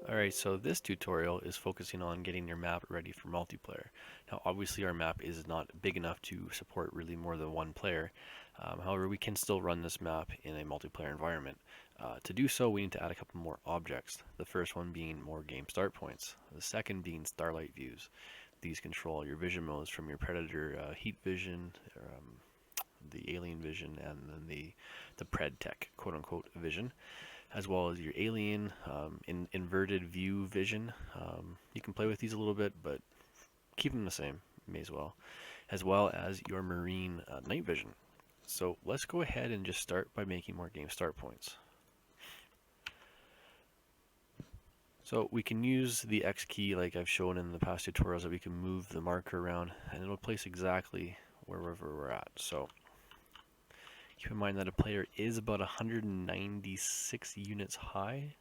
Alright, so this tutorial is focusing on getting your map ready for multiplayer. Now obviously our map is not big enough to support really more than one player. However, we can still run this map in a multiplayer environment. To do so, we need to add a couple more objects. The first one being more game start points. The second being Starlight views. These control your vision modes from your Predator heat vision, the alien vision, and then the Pred Tech quote unquote vision, as well as your alien inverted view vision. You can play with these a little bit, but keep them the same, may as well as your marine night vision. So let's go ahead and just start by making more game start points. So we can use the X key like I've shown in the past tutorials, that we can move the marker around and it'll place exactly wherever we're at. So keep in mind that a player is about 196 units high,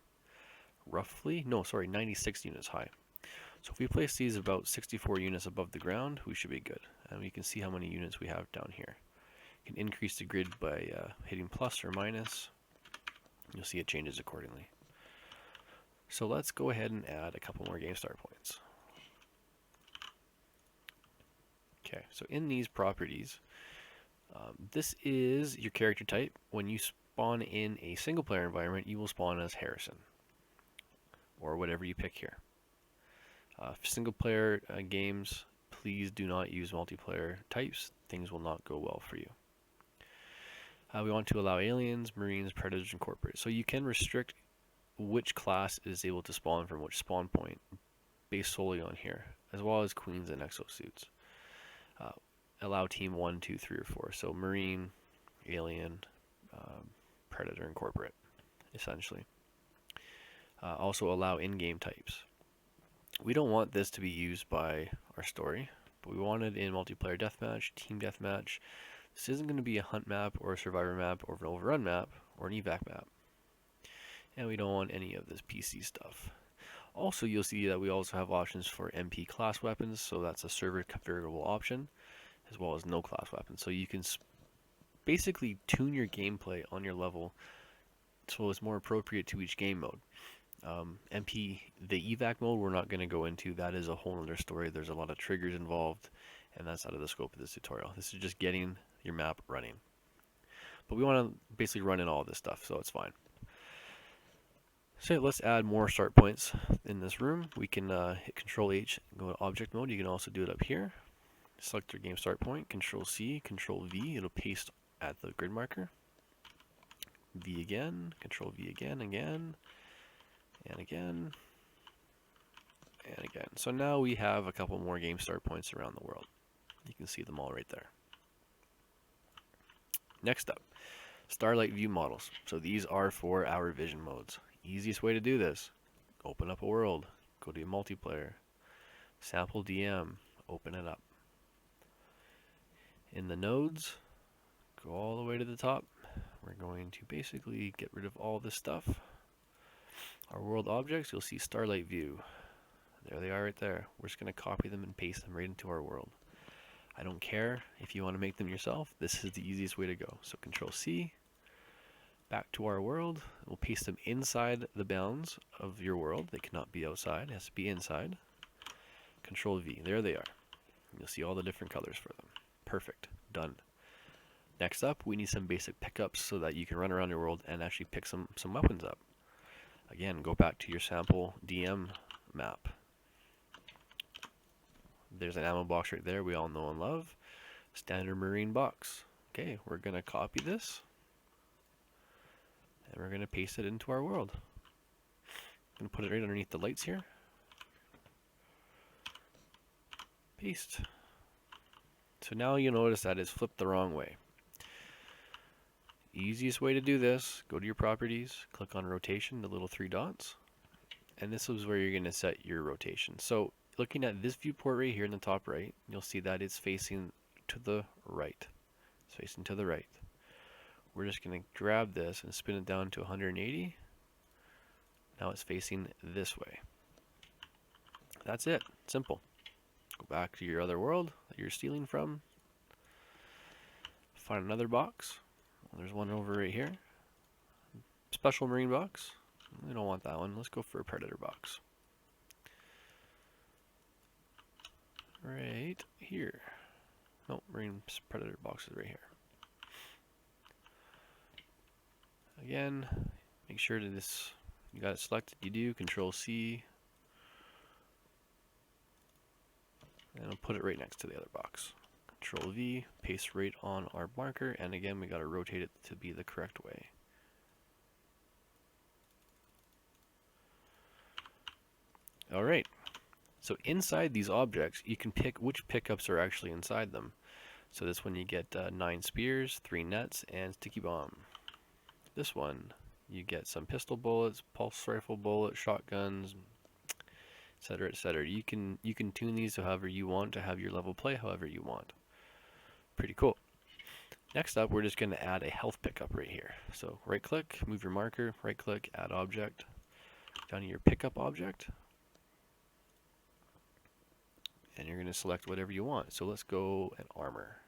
roughly. No, sorry, 96 units high. So if we place these about 64 units above the ground, we should be good. And we can see how many units we have down here. You can increase the grid by hitting plus or minus. You'll see it changes accordingly. So let's go ahead and add a couple more game start points. Okay, so in these properties, this is your character type. When you spawn in a single player environment, you will spawn as Harrison, or whatever you pick here. Single player games, please do not use multiplayer types. Things will not go well for you. We want to allow aliens, marines, predators, and corporate. So you can restrict which class is able to spawn from which spawn point based solely on here, as well as queens and exosuits. Allow team 1, 2, 3, or 4. So marine, alien, predator, and corporate, essentially. Also allow in-game types. We don't want this to be used by our story, but we want it in multiplayer deathmatch, team deathmatch. This isn't going to be a hunt map or a survivor map or an overrun map or an evac map. And we don't want any of this PC stuff. Also, you'll see that we also have options for MP class weapons, so that's a server configurable option, as well as no class weapons. So you can basically tune your gameplay on your level so it's more appropriate to each game mode. MP, the evac mode, we're not going to go into. That is a whole other story. There's a lot of triggers involved, and that's out of the scope of this tutorial. This is just getting your map running. But we want to basically run in all this stuff, so it's fine. So let's add more start points in this room. We can hit Control H, go to object mode. You can also do it up here. Select your game start point, Control C, Control V. It'll paste at the grid marker. V again, Control V again, and again, and again. So now we have a couple more game start points around the world. You can see them all right there. Next up, Starlight view models. So these are for our vision modes. Easiest way to do this: open up a world, go to multiplayer, sample DM, open it up. In the nodes, go all the way to the top. We're going to basically get rid of all this stuff. Our world objects, you'll see Starlight view. There they are right there. We're just going to copy them and paste them right into our world. I don't care if you want to make them yourself. This is the easiest way to go. So Control C, back to our world. We'll paste them inside the bounds of your world. They cannot be outside. It has to be inside. Control V. There they are. You'll see all the different colors for them. Perfect. Done. Next up, we need some basic pickups so that you can run around your world and actually pick some weapons up. Again, go back to your sample DM map. There's an ammo box right there we all know and love. Standard marine box. Okay, we're going to copy this, and we're going to paste it into our world. I'm going to put it right underneath the lights here. Paste. So now you'll notice that it's flipped the wrong way. Easiest way to do this, go to your properties, click on rotation, the little 3 dots, and this is where you're going to set your rotation. So looking at this viewport right here in the top right, you'll see that it's facing to the right. It's facing to the right. We're just going to grab this and spin it down to 180. Now it's facing this way. That's it. Simple. Go back to your other world that you're stealing from. Find another box. There's one over right here. Special marine box. We don't want that one. Let's go for a predator box. Right here. Nope, marine predator box is right here. Again, make sure that this, you got it selected. You do, Control C. And I'll put it right next to the other box. Control V, paste right on our marker, and again we got to rotate it to be the correct way. Alright, so inside these objects you can pick which pickups are actually inside them. So this one you get 9 spears, 3 nets, and sticky bomb. This one you get some pistol bullets, pulse rifle bullets, shotguns, etc., etc. You can tune these however you want to have your level play however you want. Pretty cool. Next up, we're just going to add a health pickup right here. So right click, move your marker, right click, add object, down to your pickup object, and you're going to select whatever you want. So let's go an armor.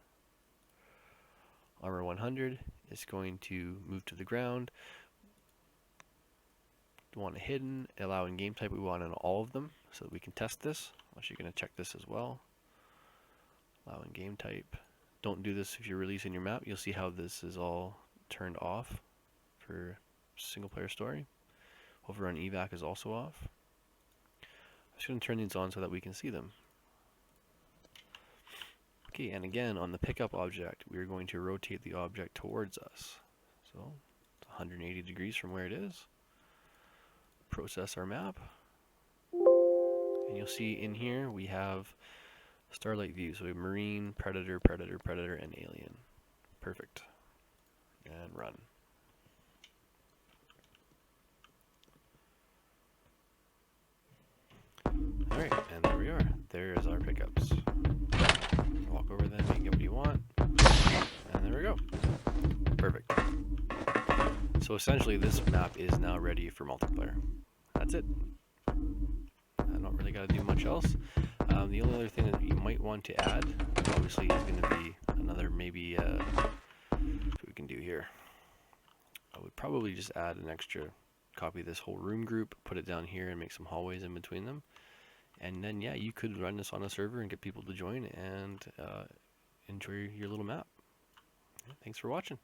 Armor 100 is going to move to the ground. We want a hidden, allow in game type, we want on all of them so that we can test this. Actually, you're going to check this as well. Allow in game type. Don't do this if you're releasing your map. You'll see how this is all turned off for single player story. Overrun evac is also off. I'm just going to turn these on so that we can see them. Okay, and again on the pickup object, we're going to rotate the object towards us. So it's 180 degrees from where it is. Process our map. And you'll see in here we have Starlight view, so we have marine, predator, predator, predator, and alien. Perfect. And run. Alright, and there we are. There's our pickups. Walk over them, you can get what you want. And there we go. Perfect. So essentially this map is now ready for multiplayer. That's it. I don't really got to do much else. The only other thing that you might want to add, obviously, is going to be another maybe, what we can do here. I would probably just add an extra copy of this whole room group, put it down here and make some hallways in between them. And then, yeah, you could run this on a server and get people to join and enjoy your little map. Thanks for watching.